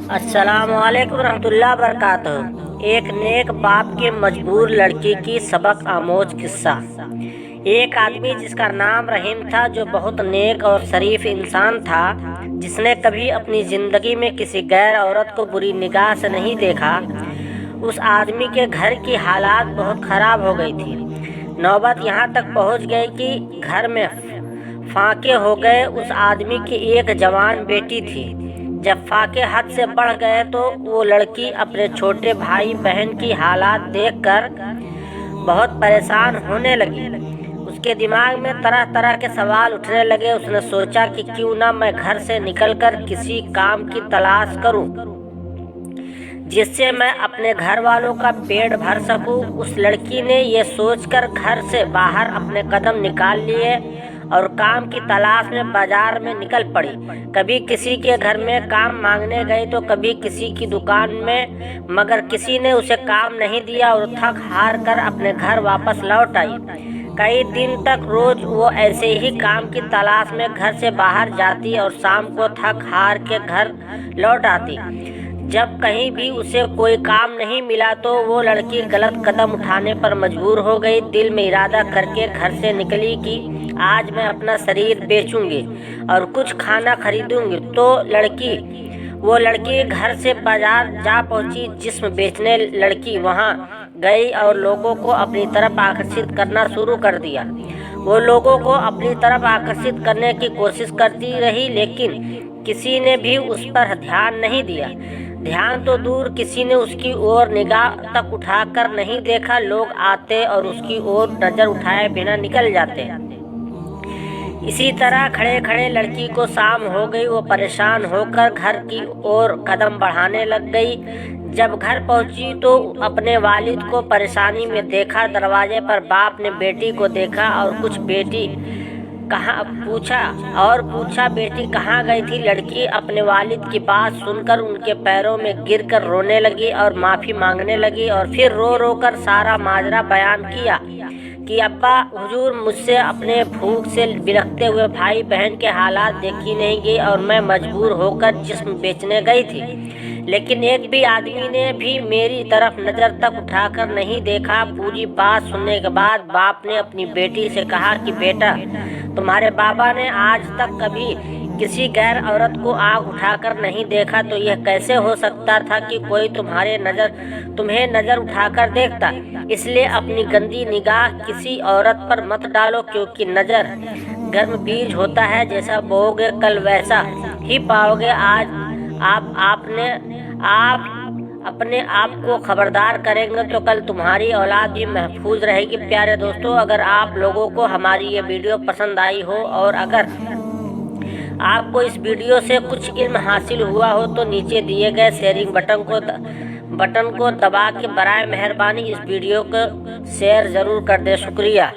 अस्सलामुअलैकुम रहमतुल्लाह बरकातहू। एक नेक बाप के मजबूर लड़की की सबक आमोज किस्सा। एक आदमी जिसका नाम रहीम था, जो बहुत नेक और शरीफ इंसान था, जिसने कभी अपनी ज़िंदगी में किसी गैर औरत को बुरी निगाह से नहीं देखा। उस आदमी के घर की हालात बहुत ख़राब हो गई थी। नौबत यहाँ तक पहुँच गई कि घर में फाके हो गए। उस आदमी की एक जवान बेटी थी। जब फाके हद से बढ़ गए तो वो लड़की अपने छोटे भाई बहन की हालात देखकर बहुत परेशान होने लगी। उसके दिमाग में तरह तरह के सवाल उठने लगे। उसने सोचा कि क्यों ना मैं घर से निकलकर किसी काम की तलाश करूं, जिससे मैं अपने घर वालों का पेट भर सकूं। उस लड़की ने ये सोचकर घर से बाहर अपने कदम निकाल लिए और काम की तलाश में बाजार में निकल पड़ी। कभी किसी के घर में काम मांगने गई तो कभी किसी की दुकान में, मगर किसी ने उसे काम नहीं दिया और थक हार कर अपने घर वापस लौट आई। कई दिन तक रोज वो ऐसे ही काम की तलाश में घर से बाहर जाती और शाम को थक हार के घर लौट आती। जब कहीं भी उसे कोई काम नहीं मिला तो वो लड़की गलत कदम उठाने पर मजबूर हो गई। दिल में इरादा करके घर से निकली कि आज मैं अपना शरीर बेचूंगी और कुछ खाना खरीदूंगी। तो वो लड़की घर से बाजार जा पहुंची। जिस्म बेचने लड़की वहां गई और लोगों को अपनी तरफ आकर्षित करना शुरू कर दिया। वो लोगों को अपनी तरफ आकर्षित करने की कोशिश करती रही, लेकिन किसी ने भी उस पर ध्यान नहीं दिया। ध्यान तो दूर, किसी ने उसकी ओर निगाह तक उठाकर नहीं देखा। लोग आते और उसकी ओर नज़र उठाए बिना निकल जाते। इसी तरह खड़े खड़े लड़की को शाम हो गई। वो परेशान होकर घर की ओर कदम बढ़ाने लग गई। जब घर पहुंची तो अपने वालिद को परेशानी में देखा। दरवाजे पर बाप ने बेटी को देखा और पूछा बेटी कहाँ गई थी। लड़की अपने वालिद की बात सुनकर उनके पैरों में गिरकर रोने लगी और माफ़ी मांगने लगी और फिर रो रो कर सारा माजरा बयान किया कि अब्बा हुजूर, मुझसे अपने भूख से बिलखते हुए भाई बहन के हालात देखी नहीं गई और मैं मजबूर होकर जिस्म बेचने गई थी, लेकिन एक भी आदमी ने भी मेरी तरफ नज़र तक उठाकर नहीं देखा। पूरी बात सुनने के बाद बाप ने अपनी बेटी से कहा कि बेटा, तुम्हारे बाबा ने आज तक कभी किसी गैर औरत को आँख उठाकर नहीं देखा, तो यह कैसे हो सकता था कि कोई तुम्हें नज़र उठाकर देखता। इसलिए अपनी गंदी निगाह किसी औरत पर मत डालो, क्योंकि नज़र गर्म बीज होता है, जैसा बोओगे कल वैसा ही पाओगे। आज आप अपने आप को खबरदार करेंगे तो कल तुम्हारी औलाद भी महफूज रहेगी। प्यारे दोस्तों, अगर आप लोगों को हमारी ये वीडियो पसंद आई हो और अगर आपको इस वीडियो से कुछ इल्म हासिल हुआ हो तो नीचे दिए गए शेयरिंग बटन को दबा के बराए मेहरबानी इस वीडियो को शेयर ज़रूर कर दें। शुक्रिया।